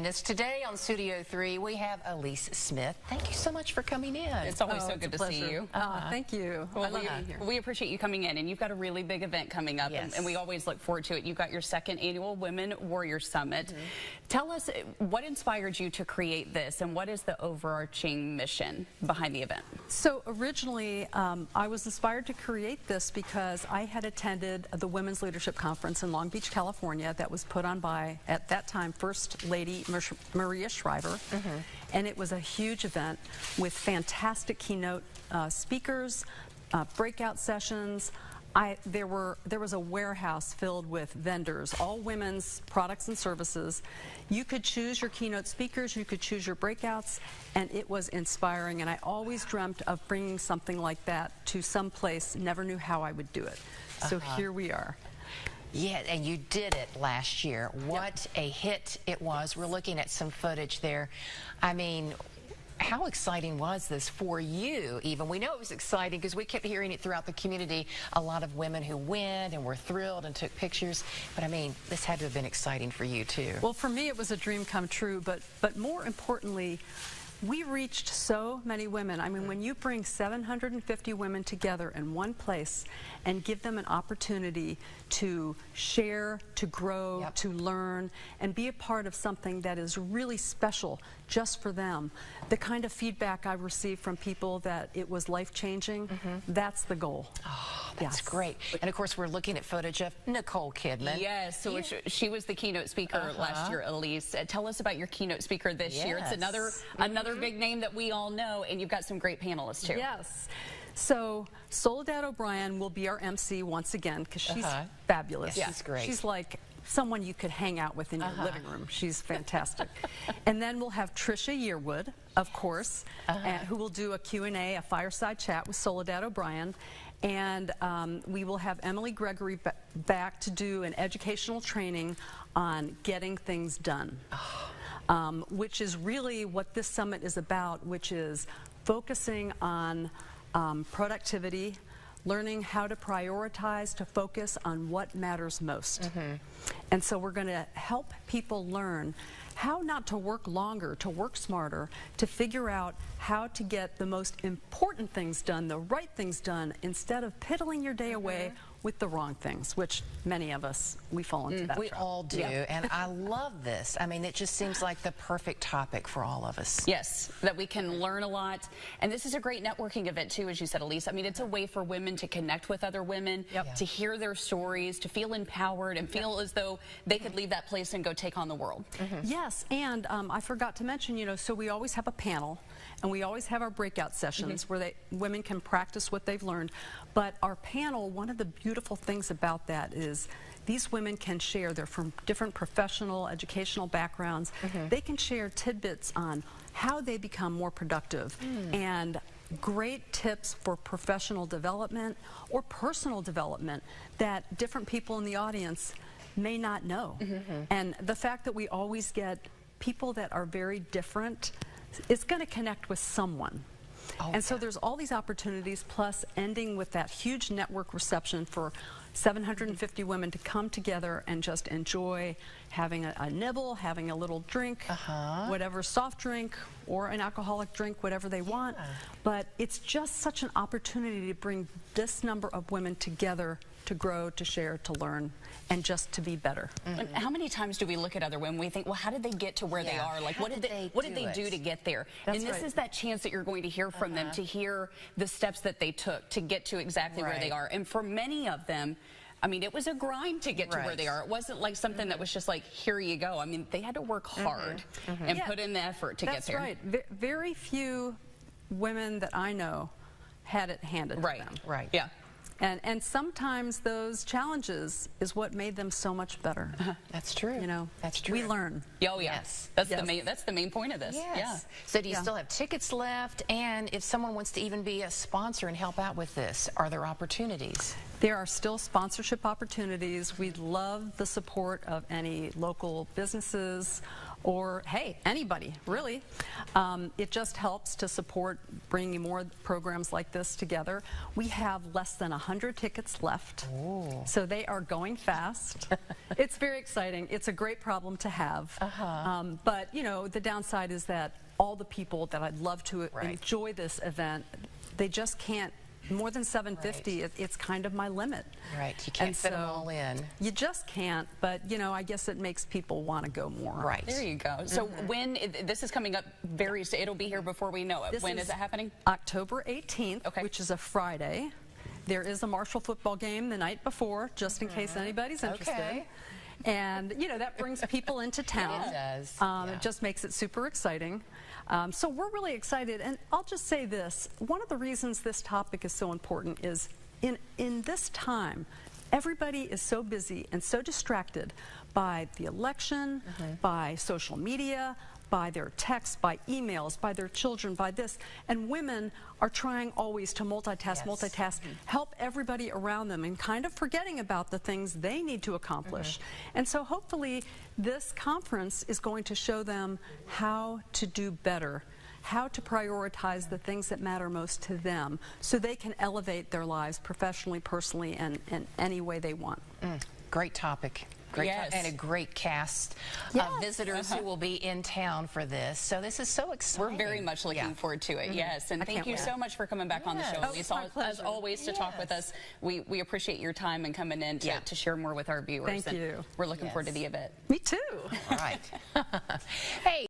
Us today on Studio 3, we have Elise Smith. Thank you so much for coming in. It's always so good to see you. Thank you. Well, we appreciate you coming in, and you've got a really big event coming up, Yes. and we always look forward to it. You've got your second annual Women Warrior Summit. Tell us what inspired you to create this, and what is the overarching mission behind the event? So originally, I was inspired to create this because I had attended the Women's Leadership Conference in Long Beach, California, that was put on by, at that time, First Lady Maria Shriver, and it was a huge event with fantastic keynote speakers, breakout sessions. There was a warehouse filled with vendors, all women's products and services. You could choose your keynote speakers, you could choose your breakouts, and it was inspiring. And I always dreamt of bringing something like that to some place, never knew how I would do it. So here we are. Yeah, and you did it last year. What a hit it was. We're looking at some footage there. I mean, how exciting was this for you even? We know it was exciting because we kept hearing it throughout the community. A lot of women who went and were thrilled and took pictures. But I mean, this had to have been exciting for you too. Well, for me, it was a dream come true. But more importantly, we reached so many women. I mean, when you bring 750 women together in one place and give them an opportunity to share, to grow, to learn, and be a part of something that is really special just for them, the kind of feedback I received from people that it was life-changing, that's the goal. Oh, that's great. And of course, we're looking at footage of Nicole Kidman. Yes, so she was the keynote speaker last year, Elise. Tell us about your keynote speaker this year. It's another big name that we all know, and you've got some great panelists too. Yes. So Soledad O'Brien will be our MC once again because she's fabulous. Yes, she's great. She's like someone you could hang out with in your living room. She's fantastic. And then we'll have Trisha Yearwood, of course, who will do a Q&A, a fireside chat with Soledad O'Brien. And we will have Emily Gregory back to do an educational training on getting things done. Which is really what this summit is about, which is focusing on productivity, learning how to prioritize, to focus on what matters most. And so we're going to help people learn how not to work longer, to work smarter, to figure out how to get the most important things done, the right things done, instead of piddling your day away with the wrong things, which many of us, we fall into that We trap. all do, and I love this. I mean, it just seems like the perfect topic for all of us. Yes, that we can learn a lot. And this is a great networking event too, as you said, Elise. I mean, it's a way for women to connect with other women, to hear their stories, to feel empowered and feel as though they could leave that place and go take on the world. Yes, and I forgot to mention, you know, so we always have a panel, and we always have our breakout sessions where women can practice what they've learned. But our panel, one of the beautiful things about that is these women can share. They're from different professional, educational backgrounds. They can share tidbits on how they become more productive and great tips for professional development or personal development that different people in the audience may not know. And the fact that we always get people that are very different, it's going to connect with someone. And so there's all these opportunities, plus ending with that huge network reception for 750 women to come together and just enjoy having a nibble, having a little drink, whatever soft drink or an alcoholic drink, whatever they want. But it's just such an opportunity to bring this number of women together to grow, to share, to learn, and just to be better. And how many times do we look at other women, we think, well, how did they get to where they are? Like, what did they do to get there? And this is that chance that you're going to hear from them, to hear the steps that they took to get to exactly where they are. And for many of them, I mean, it was a grind to get to where they are. It wasn't like something that was just like, here you go. I mean, they had to work hard and put in the effort to get there. That's right. Very few women that I know had it handed to them. Yeah. And sometimes those challenges is what made them so much better. That's true. You know, that's true. We learn. Oh yes, that's the main point of this. Yeah. So do you still have tickets left? And if someone wants to even be a sponsor and help out with this, are there opportunities? There are still sponsorship opportunities. We'd love the support of any local businesses or, hey, anybody, really. It just helps to support bringing more programs like this together. We have less than 100 tickets left, so they are going fast. It's very exciting. It's a great problem to have. But, you know, the downside is that all the people that I'd love to enjoy this event, they just can't. More than 750, it's kind of my limit. Right, you can't fit them all in. You just can't, but, you know, I guess it makes people want to go more. Right. There you go. So when, this is coming up very soon, it'll be here before we know it. When is it happening? October 18th, which is a Friday. There is a Marshall football game the night before, just in case anybody's interested. And, you know, that brings people into town. It does. It just makes it super exciting. So we're really excited. And I'll just say this. One of the reasons this topic is so important is in this time, everybody is so busy and so distracted by the election, by social media, by their texts, by emails, by their children, by this. And women are trying always to multitask, help everybody around them, and kind of forgetting about the things they need to accomplish. And so hopefully this conference is going to show them how to do better, how to prioritize the things that matter most to them, so they can elevate their lives professionally, personally, and in any way they want. Great topic. And a great cast of visitors who will be in town for this. So this is so exciting. We're very much looking forward to it. Yes, and thank you so much for coming back on the show. As always, to talk with us. We appreciate your time and coming in to share more with our viewers. Thank you. We're looking forward to the event. Me too. All right. Hey.